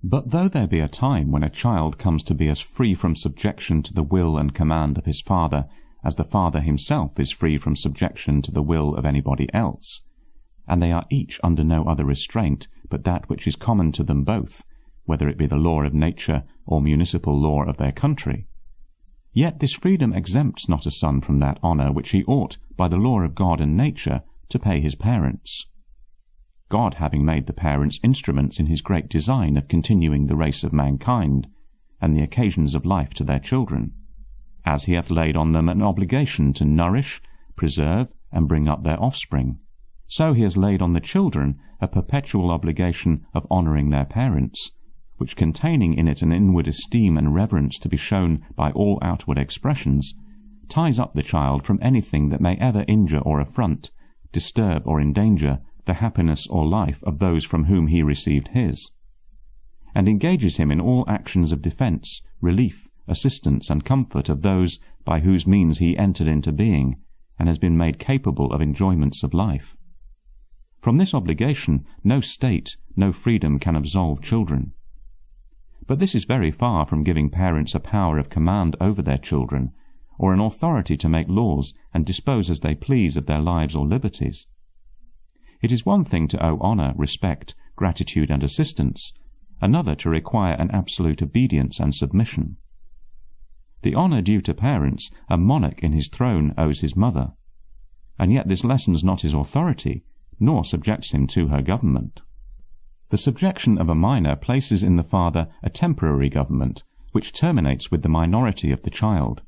But though there be a time when a child comes to be as free from subjection to the will and command of his father as the father himself is free from subjection to the will of anybody else, and they are each under no other restraint but that which is common to them both, whether it be the law of nature or municipal law of their country, yet this freedom exempts not a son from that honour which he ought, by the law of God and nature, to pay his parents. God having made the parents instruments in his great design of continuing the race of mankind, and the occasions of life to their children, as he hath laid on them an obligation to nourish, preserve, and bring up their offspring, so he has laid on the children a perpetual obligation of honouring their parents, which containing in it an inward esteem and reverence to be shown by all outward expressions, ties up the child from anything that may ever injure or affront, disturb or endanger the happiness or life of those from whom he received his, and engages him in all actions of defence, relief, assistance, and comfort of those by whose means he entered into being, and has been made capable of enjoyments of life. From this obligation no state, no freedom can absolve children. But this is very far from giving parents a power of command over their children, or an authority to make laws and dispose as they please of their lives or liberties. It is one thing to owe honour, respect, gratitude, and assistance, another to require an absolute obedience and submission. The honour due to parents a monarch in his throne owes his mother, and yet this lessens not his authority, nor subjects him to her government. The subjection of a minor places in the father a temporary government, which terminates with the minority of the child,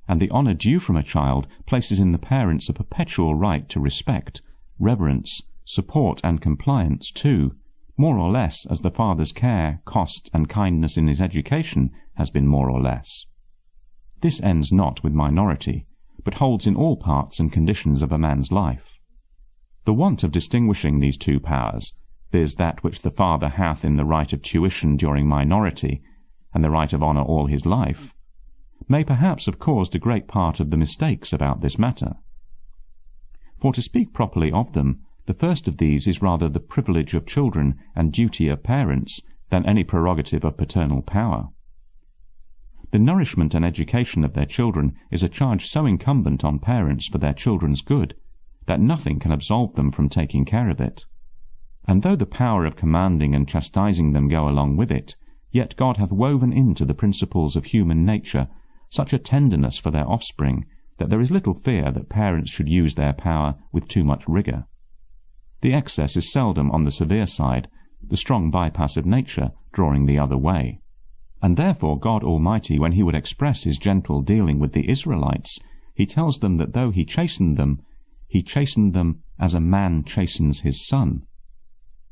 and the honour due from a child places in the parents a perpetual right to respect, reverence, support, and compliance too, more or less as the father's care, cost, and kindness in his education has been more or less. This ends not with minority, but holds in all parts and conditions of a man's life. The want of distinguishing these two powers, viz. that which the father hath in the right of tuition during minority, and the right of honour all his life, may perhaps have caused a great part of the mistakes about this matter. For to speak properly of them, the first of these is rather the privilege of children and duty of parents than any prerogative of paternal power. The nourishment and education of their children is a charge so incumbent on parents for their children's good, that nothing can absolve them from taking care of it. And though the power of commanding and chastising them go along with it, yet God hath woven into the principles of human nature such a tenderness for their offspring, that there is little fear that parents should use their power with too much rigour. The excess is seldom on the severe side, the strong bypass of nature drawing the other way. And therefore God Almighty, when he would express his gentle dealing with the Israelites, he tells them that though he chastened them as a man chastens his son,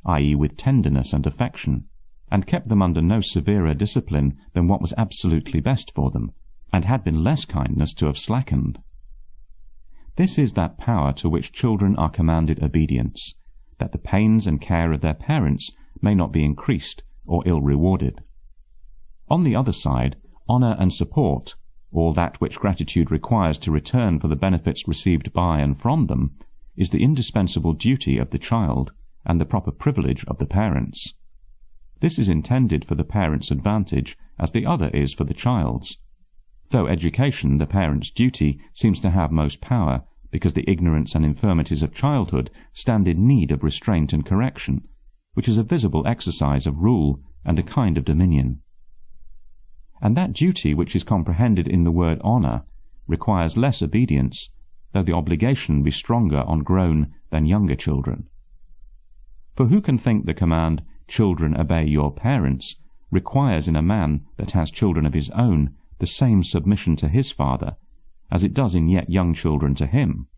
i.e. with tenderness and affection, and kept them under no severer discipline than what was absolutely best for them, and had been less kindness to have slackened. This is that power to which children are commanded obedience, that the pains and care of their parents may not be increased or ill rewarded. On the other side, honour and support, all that which gratitude requires to return for the benefits received by and from them, is the indispensable duty of the child and the proper privilege of the parents. This is intended for the parent's advantage, as the other is for the child's. Though education, the parent's duty, seems to have most power, because the ignorance and infirmities of childhood stand in need of restraint and correction, which is a visible exercise of rule and a kind of dominion. And that duty which is comprehended in the word honour requires less obedience, though the obligation be stronger on grown than younger children. For who can think the command, "Children, obey your parents," requires in a man that has children of his own the same submission to his father as it does in yet young children to him,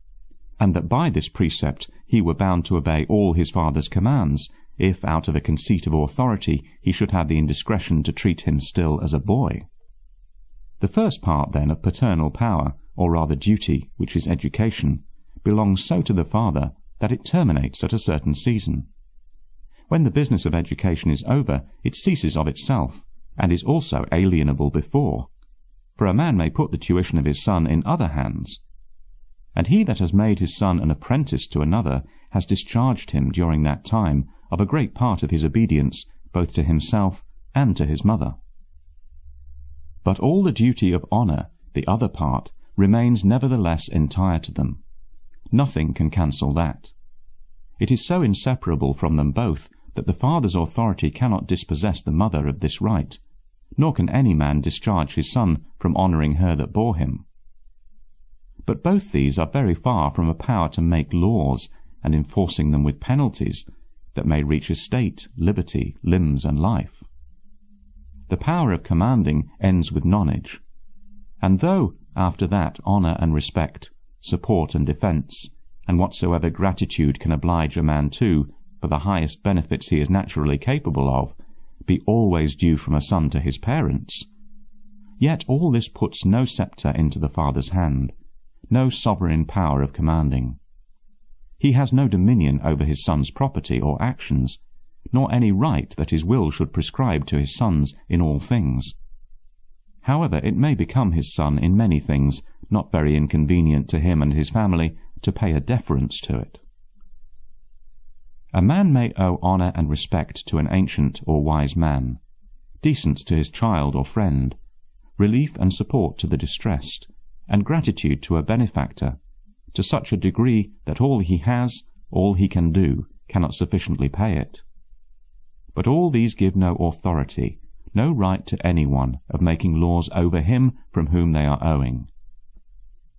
and that by this precept he were bound to obey all his father's commands, if out of a conceit of authority he should have the indiscretion to treat him still as a boy? The first part, then, of paternal power, or rather duty, which is education, belongs so to the father that it terminates at a certain season. When the business of education is over, it ceases of itself, and is also alienable before. For a man may put the tuition of his son in other hands, and he that has made his son an apprentice to another has discharged him during that time of a great part of his obedience both to himself and to his mother. But all the duty of honour, the other part, remains nevertheless entire to them. Nothing can cancel that. It is so inseparable from them both that the father's authority cannot dispossess the mother of this right, nor can any man discharge his son from honouring her that bore him. But both these are very far from a power to make laws, and enforcing them with penalties, that may reach estate, liberty, limbs, and life. The power of commanding ends with nonage, and though, after that, honour and respect, support and defence, and whatsoever gratitude can oblige a man to, for the highest benefits he is naturally capable of, be always due from a son to his parents, yet all this puts no sceptre into the father's hand, no sovereign power of commanding. He has no dominion over his son's property or actions, nor any right that his will should prescribe to his sons in all things. However, it may become his son in many things not very inconvenient to him and his family to pay a deference to it. A man may owe honour and respect to an ancient or wise man, decence to his child or friend, relief and support to the distressed, and gratitude to a benefactor, to such a degree that all he has, all he can do, cannot sufficiently pay it. But all these give no authority, no right to anyone of making laws over him from whom they are owing.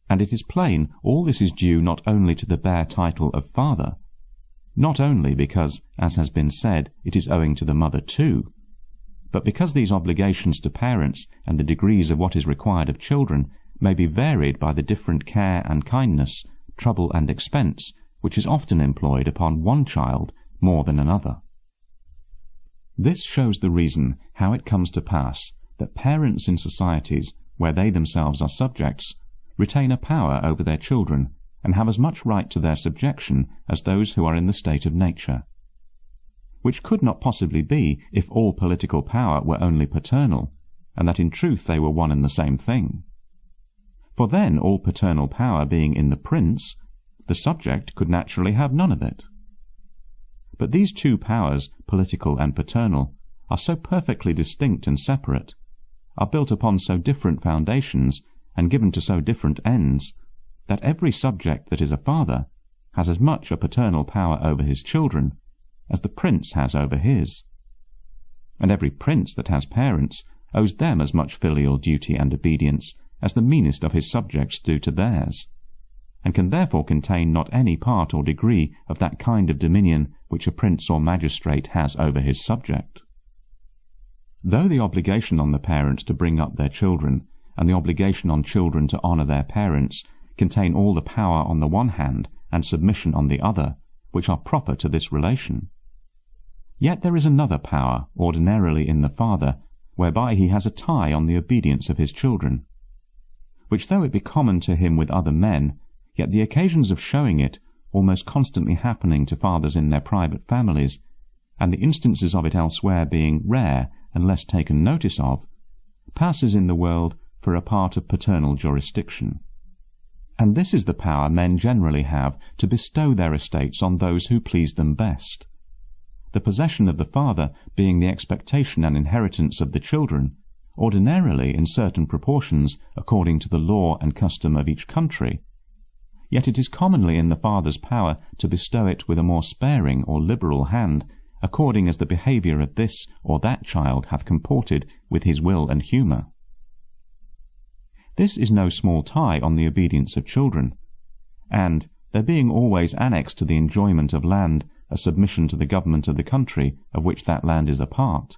And it is plain all this is due not only to the bare title of father, not only because, as has been said, it is owing to the mother too, but because these obligations to parents and the degrees of what is required of children may be varied by the different care and kindness, trouble and expense which is often employed upon one child more than another. This shows the reason how it comes to pass that parents in societies where they themselves are subjects retain a power over their children and have as much right to their subjection as those who are in the state of nature, which could not possibly be if all political power were only paternal, and that in truth they were one and the same thing. For then, all paternal power being in the prince, the subject could naturally have none of it. But these two powers, political and paternal, are so perfectly distinct and separate, are built upon so different foundations, and given to so different ends, that every subject that is a father has as much a paternal power over his children as the prince has over his. And every prince that has parents owes them as much filial duty and obedience as the meanest of his subjects do to theirs, and can therefore contain not any part or degree of that kind of dominion which a prince or magistrate has over his subject. Though the obligation on the parents to bring up their children, and the obligation on children to honour their parents, contain all the power on the one hand and submission on the other, which are proper to this relation, yet there is another power, ordinarily in the father, whereby he has a tie on the obedience of his children, which though it be common to him with other men, yet the occasions of showing it, almost constantly happening to fathers in their private families, and the instances of it elsewhere being rare and less taken notice of, passes in the world for a part of paternal jurisdiction. And this is the power men generally have to bestow their estates on those who please them best, the possession of the father being the expectation and inheritance of the children, ordinarily in certain proportions according to the law and custom of each country. Yet it is commonly in the father's power to bestow it with a more sparing or liberal hand, according as the behaviour of this or that child hath comported with his will and humour. This is no small tie on the obedience of children, and, there being always annexed to the enjoyment of land a submission to the government of the country of which that land is a part,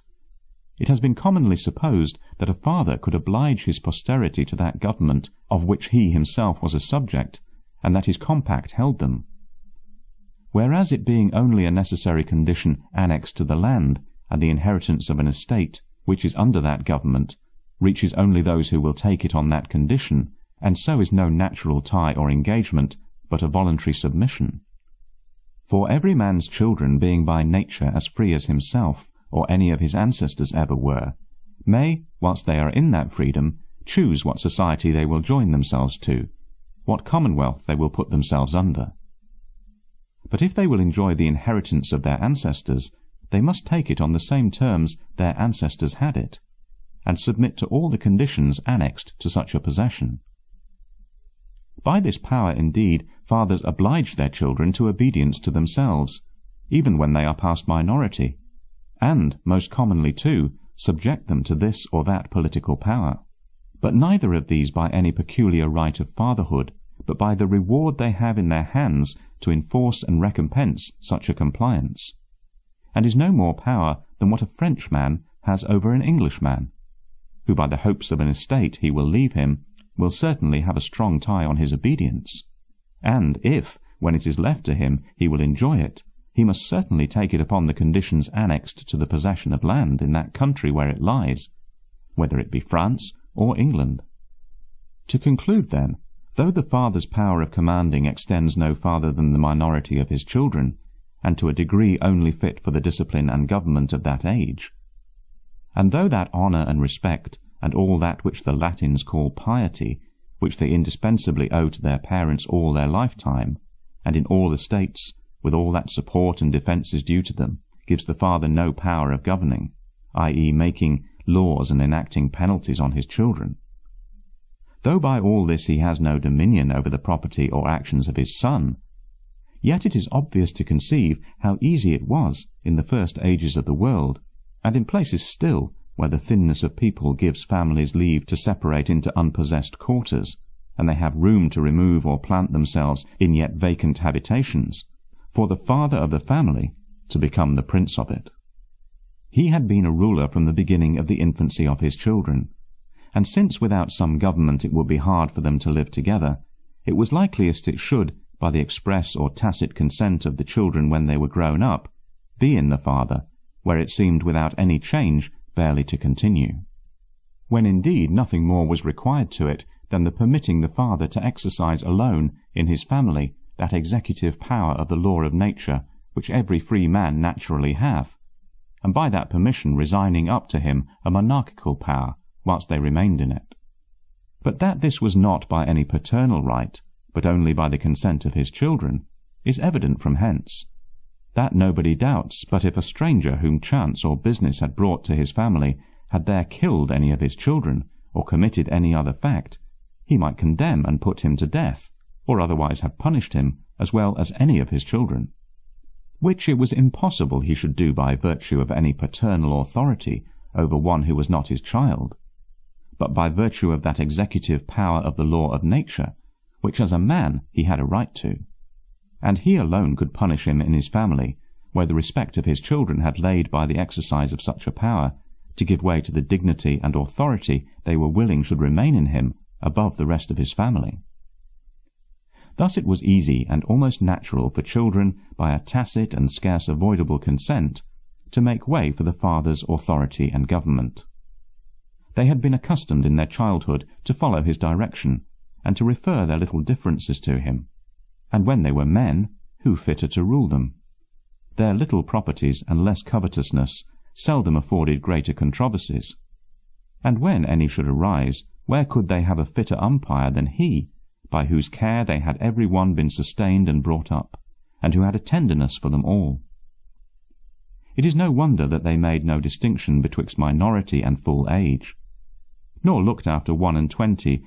it has been commonly supposed that a father could oblige his posterity to that government of which he himself was a subject, and that his compact held them. Whereas it being only a necessary condition annexed to the land, and the inheritance of an estate, which is under that government, reaches only those who will take it on that condition, and so is no natural tie or engagement, but a voluntary submission. For every man's children being by nature as free as himself, or any of his ancestors ever were, may, whilst they are in that freedom, choose what society they will join themselves to, what commonwealth they will put themselves under. But if they will enjoy the inheritance of their ancestors, they must take it on the same terms their ancestors had it, and submit to all the conditions annexed to such a possession. By this power, indeed, fathers oblige their children to obedience to themselves, even when they are past minority, and, most commonly too, subject them to this or that political power. But neither of these by any peculiar right of fatherhood, but by the reward they have in their hands to enforce and recompense such a compliance, and is no more power than what a Frenchman has over an Englishman, who by the hopes of an estate he will leave him, will certainly have a strong tie on his obedience, and if, when it is left to him, he will enjoy it, he must certainly take it upon the conditions annexed to the possession of land in that country where it lies, whether it be France or England. To conclude, then, though the father's power of commanding extends no farther than the minority of his children, and to a degree only fit for the discipline and government of that age, and though that honour and respect, and all that which the Latins call piety, which they indispensably owe to their parents all their lifetime, and in all the states, with all that support and defence is due to them, gives the father no power of governing, i.e. making laws and enacting penalties on his children. Though by all this he has no dominion over the property or actions of his son, yet it is obvious to conceive how easy it was in the first ages of the world, and in places still where the thinness of people gives families leave to separate into unpossessed quarters, and they have room to remove or plant themselves in yet vacant habitations, for the father of the family to become the prince of it. He had been a ruler from the beginning of the infancy of his children, and since without some government it would be hard for them to live together, it was likeliest it should, by the express or tacit consent of the children when they were grown up, be in the father, where it seemed without any change barely to continue, when indeed nothing more was required to it than the permitting the father to exercise alone in his family that executive power of the law of nature which every free man naturally hath, and by that permission resigning up to him a monarchical power whilst they remained in it. But that this was not by any paternal right, but only by the consent of his children, is evident from hence. That nobody doubts, but if a stranger whom chance or business had brought to his family had there killed any of his children, or committed any other fact, he might condemn and put him to death, or otherwise have punished him, as well as any of his children, which it was impossible he should do by virtue of any paternal authority over one who was not his child, but by virtue of that executive power of the law of nature, which as a man he had a right to. And he alone could punish him in his family, where the respect of his children had laid by the exercise of such a power, to give way to the dignity and authority they were willing should remain in him above the rest of his family. Thus it was easy and almost natural for children, by a tacit and scarce avoidable consent, to make way for the father's authority and government. They had been accustomed in their childhood to follow his direction, and to refer their little differences to him, and when they were men, who fitter to rule them? Their little properties and less covetousness seldom afforded greater controversies, and when any should arise, where could they have a fitter umpire than he, by whose care they had every one been sustained and brought up, and who had a tenderness for them all? It is no wonder that they made no distinction betwixt minority and full age, nor looked after 21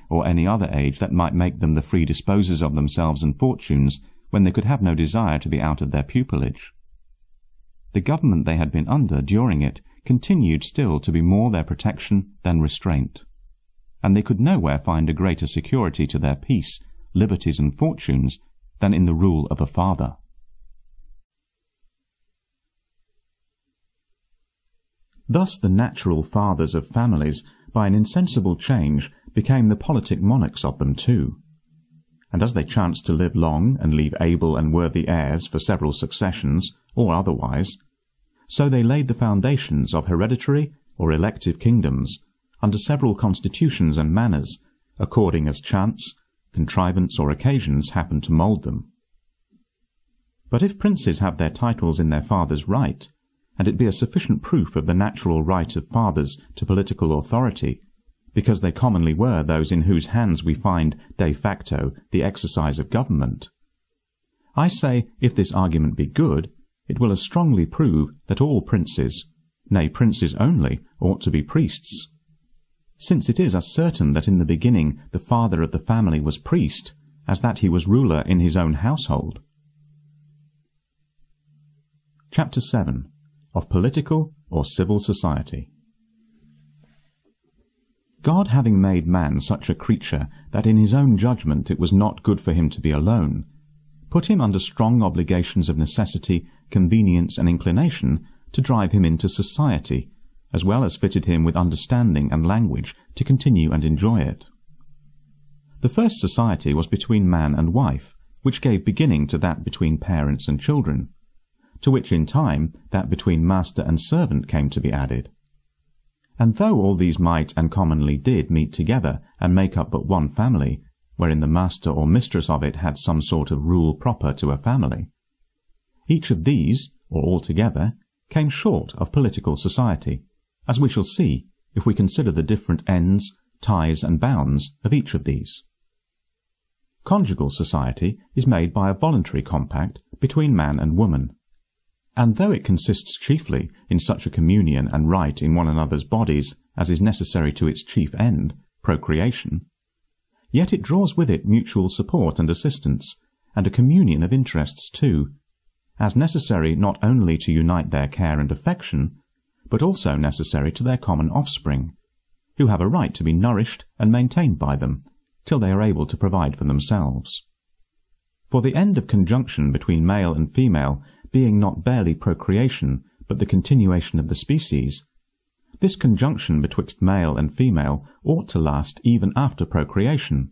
or any other age that might make them the free disposers of themselves and fortunes, when they could have no desire to be out of their pupilage. The government they had been under during it continued still to be more their protection than restraint, and they could nowhere find a greater security to their peace, liberties, and fortunes than in the rule of a father. Thus the natural fathers of families, by an insensible change, became the politic monarchs of them too. And as they chanced to live long and leave able and worthy heirs for several successions, or otherwise, so they laid the foundations of hereditary or elective kingdoms, under several constitutions and manners, according as chance, contrivance, or occasions happened to mould them. But if princes have their titles in their father's right, and it be a sufficient proof of the natural right of fathers to political authority, because they commonly were those in whose hands we find de facto the exercise of government, I say, if this argument be good, it will as strongly prove that all princes, nay, princes only, ought to be priests, since it is as certain that in the beginning the father of the family was priest, as that he was ruler in his own household. Chapter 7. Of Political or Civil Society. God, having made man such a creature that in his own judgment it was not good for him to be alone, put him under strong obligations of necessity, convenience, and inclination to drive him into society, as well as fitted him with understanding and language to continue and enjoy it. The first society was between man and wife, which gave beginning to that between parents and children, to which in time that between master and servant came to be added. And though all these might and commonly did meet together and make up but one family, wherein the master or mistress of it had some sort of rule proper to a family, each of these, or all together, came short of political society, as we shall see if we consider the different ends, ties, and bounds of each of these. Conjugal society is made by a voluntary compact between man and woman, and though it consists chiefly in such a communion and right in one another's bodies as is necessary to its chief end, procreation, yet it draws with it mutual support and assistance, and a communion of interests too, as necessary not only to unite their care and affection, but also necessary to their common offspring, who have a right to be nourished and maintained by them, till they are able to provide for themselves. For the end of conjunction between male and female being not barely procreation, but the continuation of the species, this conjunction betwixt male and female ought to last even after procreation,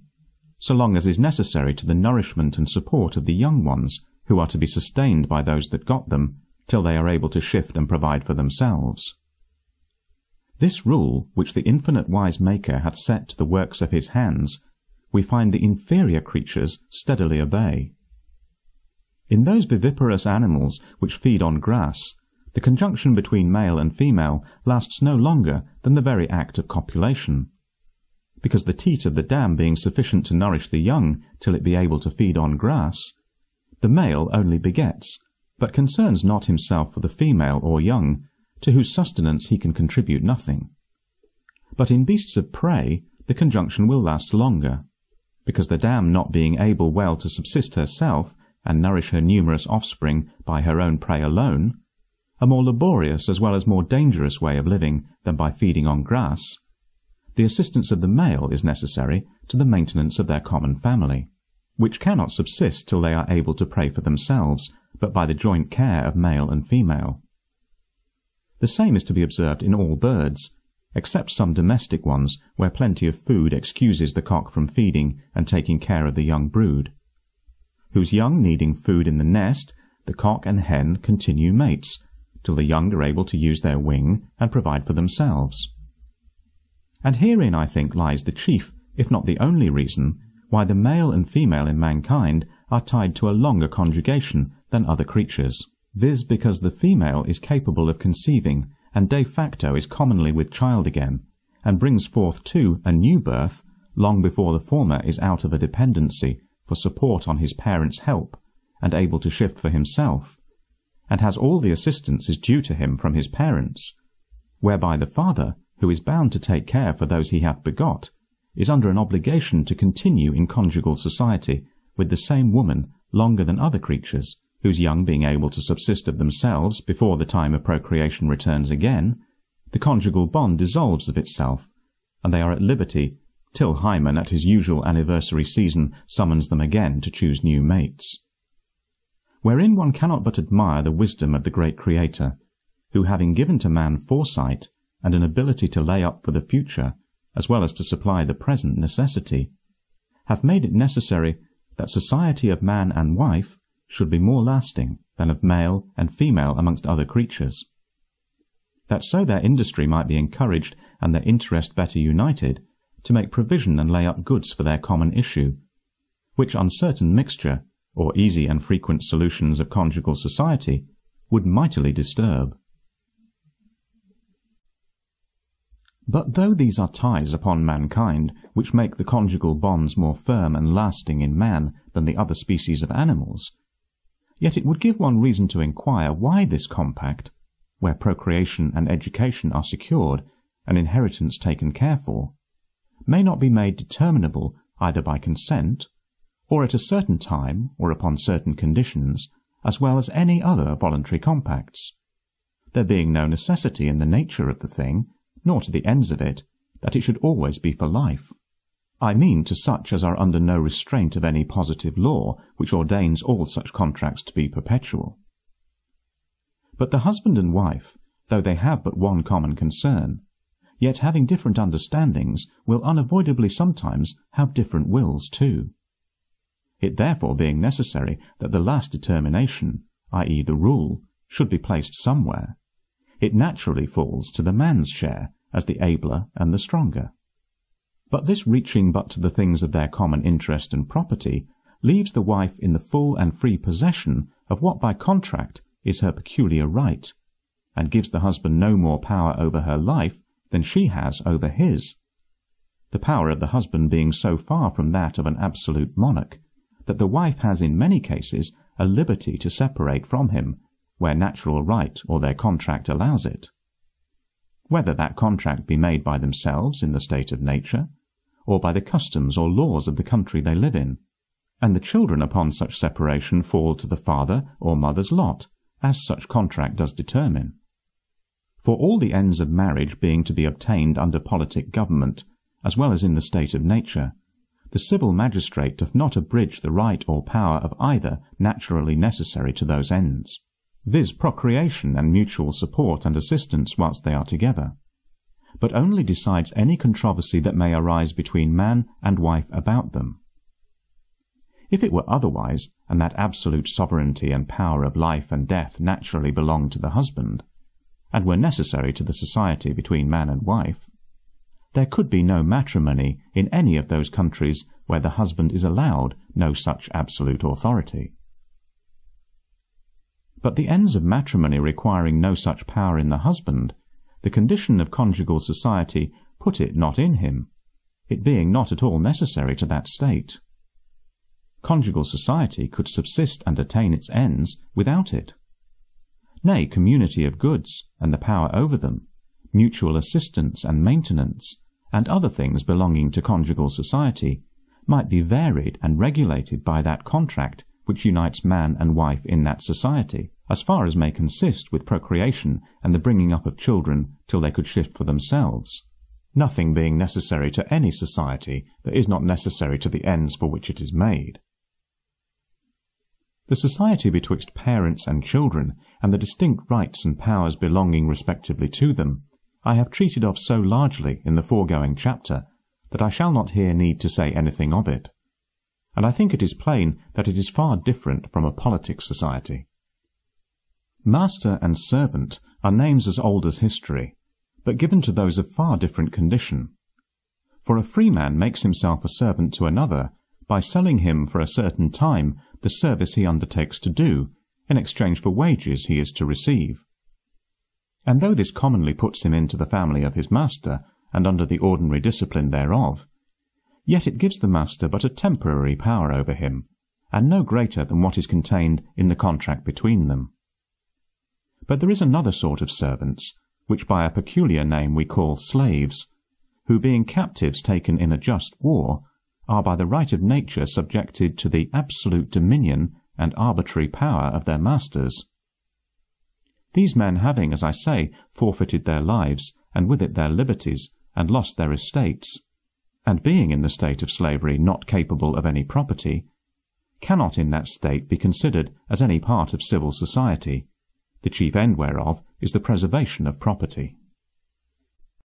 so long as is necessary to the nourishment and support of the young ones, who are to be sustained by those that got them, till they are able to shift and provide for themselves. This rule, which the infinite wise Maker hath set to the works of his hands, we find the inferior creatures steadily obey. In those viviparous animals which feed on grass, the conjunction between male and female lasts no longer than the very act of copulation, because the teat of the dam being sufficient to nourish the young till it be able to feed on grass, the male only begets, but concerns not himself for the female or young, to whose sustenance he can contribute nothing. But in beasts of prey the conjunction will last longer, because the dam not being able well to subsist herself and nourish her numerous offspring by her own prey alone, a more laborious as well as more dangerous way of living than by feeding on grass, the assistance of the male is necessary to the maintenance of their common family, which cannot subsist till they are able to pray for themselves, but by the joint care of male and female. The same is to be observed in all birds, except some domestic ones where plenty of food excuses the cock from feeding and taking care of the young brood, whose young needing food in the nest, the cock and hen continue mates, till the young are able to use their wing and provide for themselves. And herein, I think, lies the chief, if not the only reason, why the male and female in mankind are tied to a longer conjugation than other creatures, viz. Because the female is capable of conceiving, and de facto is commonly with child again, and brings forth too a new birth, long before the former is out of a dependency for support on his parents' help, and able to shift for himself, and has all the assistance is due to him from his parents, whereby the father, who is bound to take care for those he hath begot, is under an obligation to continue in conjugal society with the same woman longer than other creatures, whose young being able to subsist of themselves before the time of procreation returns again, the conjugal bond dissolves of itself, and they are at liberty till Hymen at his usual anniversary season summons them again to choose new mates. Wherein one cannot but admire the wisdom of the great Creator, who, having given to man foresight and an ability to lay up for the future, as well as to supply the present necessity, hath made it necessary that society of man and wife should be more lasting than of male and female amongst other creatures, that so their industry might be encouraged and their interest better united, to make provision and lay up goods for their common issue, which uncertain mixture, or easy and frequent solutions of conjugal society, would mightily disturb. But though these are ties upon mankind which make the conjugal bonds more firm and lasting in man than the other species of animals, Yet it would give one reason to inquire why this compact, where procreation and education are secured and inheritance taken care for, may not be made determinable either by consent, or at a certain time or upon certain conditions, as well as any other voluntary compacts, there being no necessity in the nature of the thing, nor to the ends of it, that it should always be for life. I mean to such as are under no restraint of any positive law which ordains all such contracts to be perpetual. But the husband and wife, though they have but one common concern, yet having different understandings, will unavoidably sometimes have different wills too. It therefore being necessary that the last determination, i.e. the rule, should be placed somewhere, it naturally falls to the man's share as the abler and the stronger. But this reaching but to the things of their common interest and property leaves the wife in the full and free possession of what by contract is her peculiar right, and gives the husband no more power over her life than she has over his, the power of the husband being so far from that of an absolute monarch that the wife has in many cases a liberty to separate from him where natural right or their contract allows it, whether that contract be made by themselves in the state of nature, or by the customs or laws of the country they live in, and the children upon such separation fall to the father or mother's lot, as such contract does determine. For all the ends of marriage being to be obtained under politic government, as well as in the state of nature, the civil magistrate doth not abridge the right or power of either naturally necessary to those ends, viz. Procreation and mutual support and assistance whilst they are together, but only decides any controversy that may arise between man and wife about them. If it were otherwise, and that absolute sovereignty and power of life and death naturally belonged to the husband, and were necessary to the society between man and wife, there could be no matrimony in any of those countries where the husband is allowed no such absolute authority. But the ends of matrimony requiring no such power in the husband, the condition of conjugal society put it not in him, it being not at all necessary to that state. Conjugal society could subsist and attain its ends without it. Nay, community of goods, and the power over them, mutual assistance and maintenance, and other things belonging to conjugal society, might be varied and regulated by that contract which unites man and wife in that society, as far as may consist with procreation and the bringing up of children till they could shift for themselves, nothing being necessary to any society that is not necessary to the ends for which it is made. The society betwixt parents and children, and the distinct rights and powers belonging respectively to them, I have treated of so largely in the foregoing chapter that I shall not here need to say anything of it, and I think it is plain that it is far different from a politic society. Master and servant are names as old as history, but given to those of far different condition. For a free man makes himself a servant to another by selling him for a certain time the service he undertakes to do, in exchange for wages he is to receive. And though this commonly puts him into the family of his master, and under the ordinary discipline thereof, yet it gives the master but a temporary power over him, and no greater than what is contained in the contract between them. But there is another sort of servants, which by a peculiar name we call slaves, who being captives taken in a just war, are by the right of nature subjected to the absolute dominion and arbitrary power of their masters. These men having, as I say, forfeited their lives, and with it their liberties, and lost their estates, and being in the state of slavery not capable of any property, cannot in that state be considered as any part of civil society, the chief end whereof is the preservation of property.